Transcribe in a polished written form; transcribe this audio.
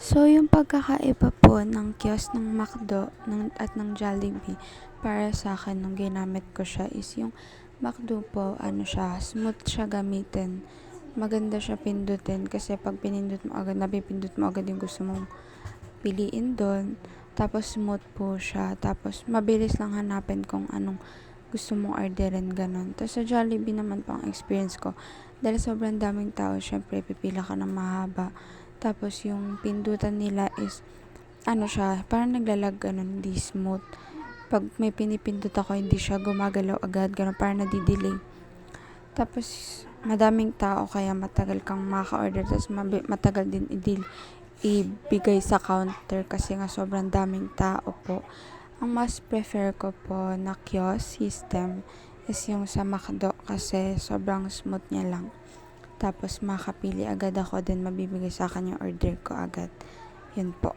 So, yung pagkakaiba po ng kiosk ng McDo at ng Jollibee para sa akin nung ginamit ko siya is yung McDo po, smooth siya gamitin. Maganda siya pindutin kasi pag pinindot mo agad, napipindot mo agad yung gusto mong piliin doon. Tapos smooth po siya. Tapos mabilis lang hanapin kung anong gusto mong orderin, ganun. Tapos sa Jollibee naman po ang experience ko, dahil sobrang daming tao, syempre pipila ka ng mahaba. Tapos yung pindutan nila is siya, parang naglalag, ganun, hindi smooth. Pag may pinipindot ako, hindi siya gumagalaw agad, ganun, parang nadidelay. Tapos madaming tao kaya matagal kang maka-order, tapos matagal din ibigay sa counter kasi nga sobrang daming tao po. Ang mas prefer ko po na kiosk system is yung sa McDo kasi sobrang smooth niya lang. Tapos makapili agad ako, din mabibigay sa akin yung order ko agad. Yun po.